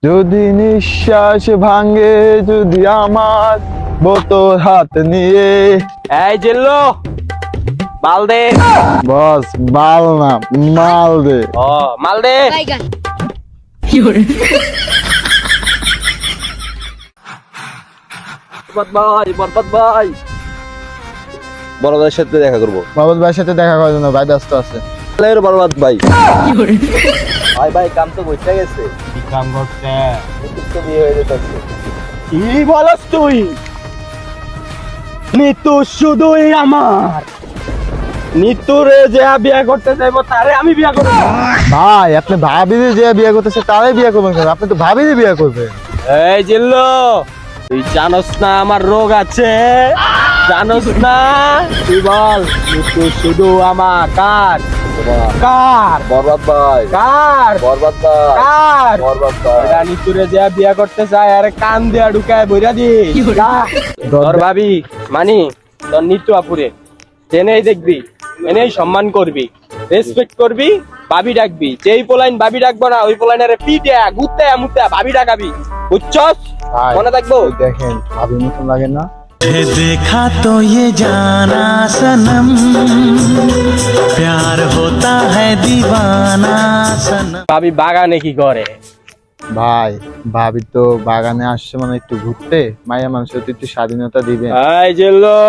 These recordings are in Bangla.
যদি নিঃশ্বাস ভাঙে যদি আমার বোতল হাত নিয়ে। এই জিল্লু, মাল দে। বস বাল না মাল দে। ও মাল দে। বরবাদ ভাই, বড়দের সাথে দেখা করবো। বাবুল ভাইয়ের সাথে দেখা করার জন্য ভাই ব্যস্ত আছে। বরবাদ ভাই, ভাই ভাই কাম তো বইটা গেছে। কি কাম করছে? তো বিয়ে হয়ে যেতেছে। কি বলস তুই? নিতু শুধুই আমার। নিতুরে যে বিয়ে করতে চাইবো তারে আমি বিয়ে করব। ভাই আপনি ভাবিরে যে বিয়ে করতেছে তারে বিয়ে করবেন কেন? আপনি তো ভাবিরে বিয়ে করবেন। এই জিল্লু, তুই জানোস না আমার রোগ আছে? জানোস না? তুই বল, নিতু শুধু আমার। কার? কার? বরবাদ ভাই। কার? বরবাদ ভাই। কার? বরবাদ ভাই। এরা নিতুরে যে বিয়ে করতে চায় আরে কান দিয়া ঢুকায় বইরা দি। তোর ভাবি মানি তোর নিতু আপুরে জেনেই দেখবি, এনেই সম্মান করবি, রেসপেক্ট করবি, ভাবি ডাকবি। যেই পোলাইন ভাবি ডাকবো না ওই পোলাইনের পিটে গুতে মুতে ভাবি ডাকাবি, বুঝছস? ভাই মনে থাকবো। দেখেন ভাবির মতন লাগে না? देखा तो ये जाना सनम प्यार होता है दीवाना सनम। ভাবি বাগানে কি করে? ভাই ভাবি তো বাগানে আসছে মানে একটু ঘুরতে, মায়া মানুষের তো একটু স্বাধীনতা দিবেন। এই জিল্লু,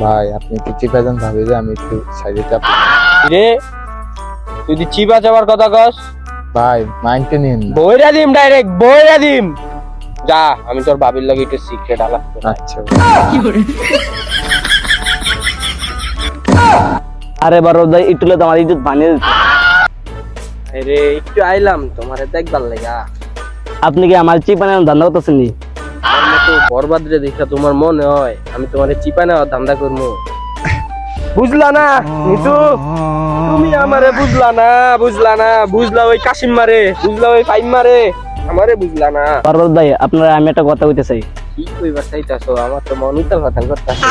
ভাই আপনি একটু চিপা যান ভাবি যে আমি একটু সাইডে চাপ। রে তুই দি চিপা যাবার কথা কস? ভাই মাইন্ডে নিন না। বইরা দিম, ডাইরেক্ট বইরা দিম। যা, আমি তোর ভাবির লাগে একটু সিক্রেট আলাপ করি। আচ্ছা আরে বরবাদ ভাই একটু তোমার ইজ্জত বানিয়ে দিতে। আরে একটু আইলাম তোমারে দেখবার লাগা। আপনি কি আমার চিপ বানানোর ধান্দা করতেছেন নি? আমার মতো বরবাদ রে দেখা তোমার মনে হয় আমি তোমারে চিপা নেওয়ার ধান্দা করবো? বুঝলা না নিতু, তুমি আমারে বুঝলা না, বুঝলা না, বুঝলা ওই কাশিম মারে, বুঝলা ওই ফাইম মারে, আমারে বুঝলা না। বরবাদ ভাই আপনারা আমি একটা কথা কইতে চাই। কি কইবার চাইতাছো? আমার তো মন উতাল পাতাল করতাছে।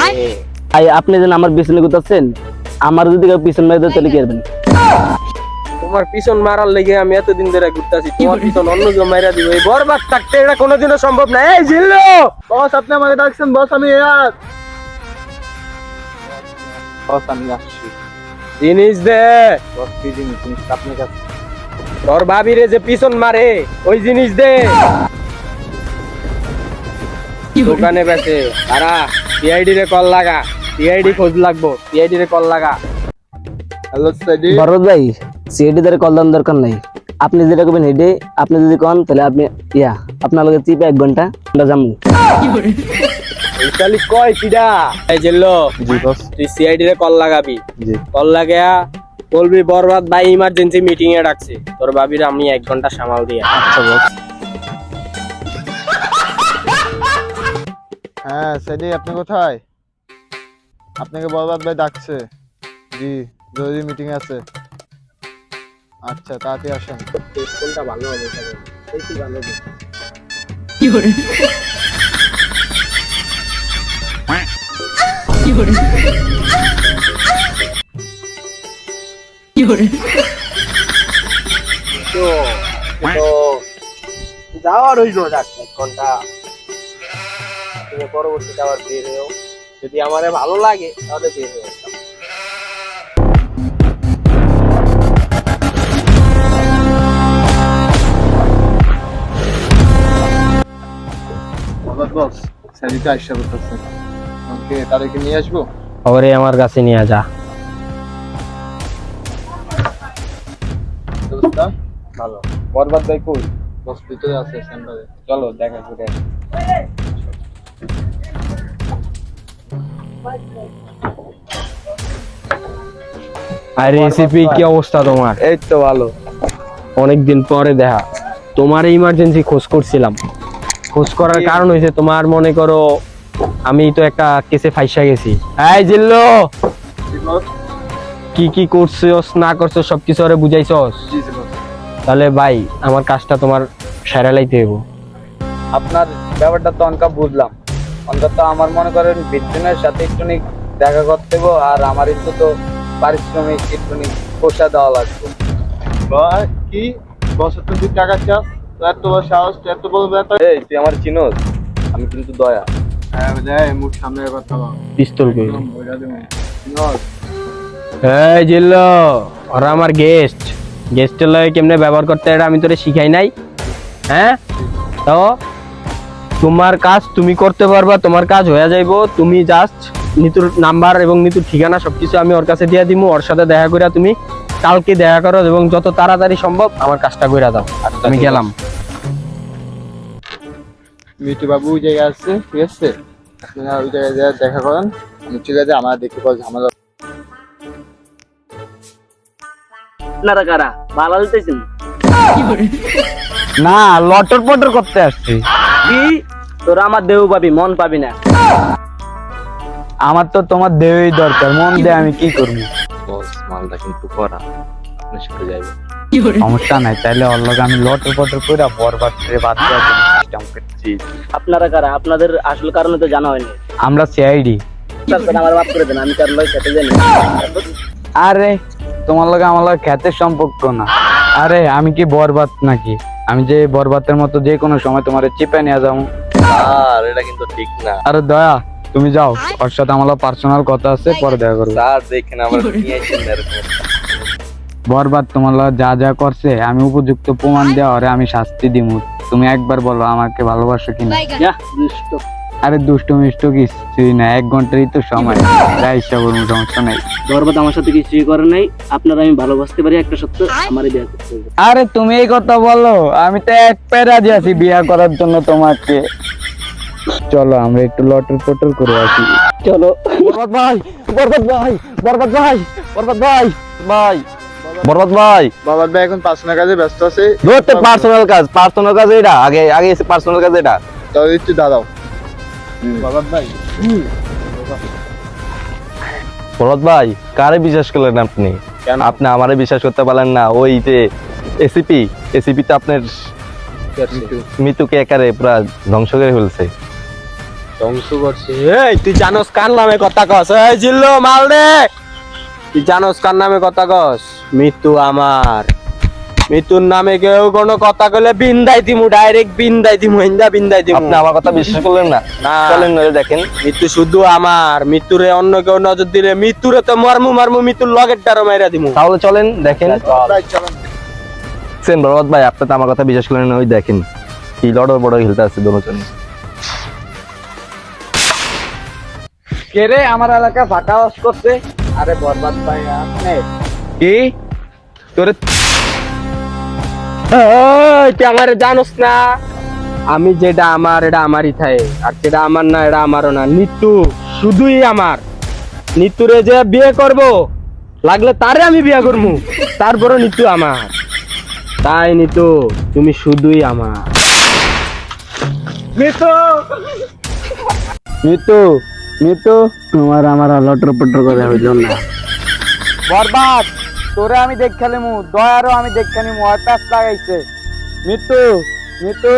ভাই আপনি যেন আমার পিছনে ঘুরতেছেন, আমার যদি কেউ পিছন মেরে দেয় তাহলে কি করবেন? তোমার পিছন মারার লেগে আমি এতদিন ধরে ঘুরতাছি, তোমার পিছন অন্য কেউ মাইরা দিব? এই বরবাদ থাকতে এটা কোনোদিনও সম্ভব না। এই জিল্লু, বস আপনি আমাকে ডাকছেন? বস আমি বস আমি আসছি। জিনিস দে। বস কি জিনিস? জিনিসটা আপনার কাছে। তোর ভাবিরে যে পিছন মারে ওই জিনিস দে। দোকানে বেচে তারা সিআইডি রে কল লাগা, সিআইডি খোঁজ লাগবো, সিআইডি রে কল লাগা। হ্যালো সাইডি। বরবাদ ভাই সিআইডি দ্বারা কল দেওয়ার দরকার নাই। আপনি যেটা করবেন হেডে, আপনি যদি কন তাহলে আপনি আপনার লগে চিপে 1 ঘন্টা আমরা যাবো। এই শালি কয় কিডা? এই জিল্লু, জি বস। তুই সিআইডি রে কল লাগাবি। জি কল লাগা বলবি বরবাদ ভাই ইমার্জেন্সি মিটিং এ ডাকছে, তোর ভাবির আমি 1 ঘন্টা সামাল দিয়া। আচ্ছা বস। হ্যাঁ সাইডি আপনি কোথায়? আপনাকে বরবাদ ভাই ডাকছে। জি জরুরি মিটিং আছে। আচ্ছা তাড়াতাড়ি আসেন। কোনটা ভালো হবে? এই কি ভালো হবে? যাওয়ার হইল ডাক্তার 1 ঘন্টা, তুমি পরবর্তীতে আবার বের হয়েও যদি আমারে ভালো লাগে তাহলে বের হয়ে যেতাম। বরবাদ বস সাইডিতে আইসা করতেছে। ওকে তাদেরকে নিয়ে আসবো। ওরে আমার কাছে নিয়ে যা। ব্যবস্থা ভালো। বরবাদ ভাই কই? বস ভিতরে আছে সেন্টারে। চলো দেখা করে আসি। আর রেসিপি কি অবস্থা তোমার? এই তো ভালো। অনেকদিন পরে দেখা। তোমার ইমার্জেন্সি খোঁজ করছিলাম। খোঁজ করার কারণ হয়েছে তোমার মনে করো আমি তো একটা কেসে ফাইসা গেছি। এই জিল্লু, কি কি করছস না করছস সবকিছু আরে বুঝাইছস? জি জি বস। তাহলে ভাই আমার কাজটা তোমার সেরা লাইতে হইব। আপনার ব্যাপারটা তো অনকা বুঝলাম, অন্তত আমার মনে করেন বিদ্যুনের সাথে একটু দেখা করতে হবে, আর আমার একটু তো পারিশ্রমিক একটু পোষা দেওয়া লাগবে। কি বস তুমি টাকা চাস? তো এত বড় সাহস, তুই এত বড় ব্যাপার। এই তুই আমার চিনোস, আমি কিন্তু দয়া। হ্যাঁ দেয় মুখ সামনে কথা বল। পিস্তল কই? বইলা দেবো। চিনস? এই জিল্লো, ওরা আমার গেস্ট, গেস্টের লগে কেমনে ব্যবহার করতে হয় এটা আমি তোরে শিখাই নাই। হ্যাঁ, তো তোমার কাজ তুমি করতে পারবা, তোমার কাজ হয়ে যাইবো। তুমি জাস্ট নিতুর নাম্বার এবং নিতুর ঠিকানা সবকিছু আমি ওর কাছে দিয়ে দিমু। ওর সাথে দেখা করে তুমি কালকে দেখা করো এবং যত তাড়াতাড়ি সম্ভব আমার কাজটা কইরা দাও। আমি গেলাম। মিটু বাবু ওই জায়গায় আসছে, ঠিক আছে? আপনারা ওই জায়গায় যা দেখা করেন। আমি ঠিক আছে, আমার দেখতে পাওয়া ঝামেলা। আপনারা কারা ভালো দিতেছেন? না, লটর পটর করতে আসছি। কি তোরা আমার দেহ পাবি, মন পাবি না। আমার তো তোমার দেহই দরকার, মন দিয়ে আমি কি করবো? বস মালটা কিন্তু করা, আপনার সাথে যাইবো। সমস্যা নাই, তাইলে ওর লগে আমি লটর পটর করে বরবাদ করে বাদ দেওয়ার জন্য সিস্টেম করছি। আপনারা কারা? আপনাদের আসল কারণে তো জানা হয়নি। আমরা সিআইডি। আমার মাফ করে দেন, আমি কার লয় খেতে জানি। আরে তোমার লগে আমার লগে খ্যাতের সম্পর্ক না। আরে আমি কি বরবাদ নাকি? আমি যে বরবাদের মতো যে কোনো সময় তোমার চিপে নিয়ে যাবো। আর এটা কিন্তু ঠিক না। আরে দয়া, তুমি যাও, ওর সাথে আমার পার্সোনাল কথা আছে, পরে দেখা করবো। স্যার দেখেন আমরা নিয়ে আসেন এরকম। বরবাদ তোমার লগে যা যা করছে আমি উপযুক্ত প্রমাণ দেওয়া ওরে আমি শাস্তি দিমু। তুমি একবার বলো আমাকে ভালোবাসো কিনা। যা, দুষ্ট। আরে দুষ্ট মিষ্ট কিছুই না, 1 ঘন্টারই তো সময়, যা ইচ্ছা করুন, সমস্যা নাই। বরবাদ আমার সাথে কিছুই করে নাই। আপনারা আমি ভালোবাসতে পারি একটা সত্য, আমারই বিয়ে করতে হবে। আরে তুমি এই কথা বলো, আমি তো এক পায়ে রাজি আছি বিয়ে করার জন্য তোমাকে। চলো আমরা একটু লটর পটর করে আসি। চলো। বরবাদ ভাই, বরবাদ ভাই, বরবাদ ভাই, বরবাদ ভাই, ভাই বরবাদ ভাই, বাবার ভাই এখন পার্সোনাল কাজে ব্যস্ত আছে। ধরতে পার্সোনাল কাজ, পার্সোনাল কাজ এটা আগে আগে এসে পার্সোনাল কাজ এটা। তাহলে একটু দাঁড়াও। বাবার ভাই বরবাদ ভাই, কারে বিশ্বাস করলেন আপনি? কেন? আপনি আমারে বিশ্বাস করতে পারলেন না? ওই যে এসিপি, এসিপি তো আপনার মৃত্যুকে একারে পুরা ধ্বংস করে ফেলছে। ধ্বংস করছে। এই তুই জানোস কার নামে কথা কস? এই জিল্লো মাল দে। তুই জানোস কার নামে কথা কস? মৃত্যু আমার। মৃত্যুর নামে কেউ কোনো কথা কইলে বিন্দাই দিমু, ডাইরেক্ট বিন্দাই দিমু, হিন্দা বিন্দাই দিমু। আপনি আমার কথা বিশ্বাস করলেন না? না। চলেন নইলে দেখেন। মৃত্যু শুধু আমার। মৃত্যুরে অন্য কেউ নজর দিলে মৃত্যুরে তো মারমু মারমু, মৃত্যুর লগের ডারো মাইরা দিমু। তাহলে চলেন দেখেন। ভাই চলেন। সেন বরবাদ ভাই, আপনি তো আমার কথা বিশ্বাস করলেন না, ওই দেখেন কি লড়র বড় খেলতে আছে দুজন। কে রে আমার এলাকা ফাঁকা বাস করছে? আরে বরবাদ ভাই আপনি কি তোরে? এই তুই আমারে জানোস না? আমি যেটা আমার এটা আমারই থাকে, আর যেটা আমার না এটা আমারও না। নিতু শুধুই আমার। নিতুরে যে বিয়ে করব, লাগলে তারে আমি বিয়ে করবো, তারপরে নিতু আমার। তাই নিতু তুমি শুধুই আমার। নিতু, মিতু, মিতু, তোমার আমার লটর পটর করে হইল না। বরবাদ, তোরে আমি দেখ খেলিমু, দয়ারও আমি দেখ খেলিমু, আর প্যাস লাগাইছে। মিতু, মিতু,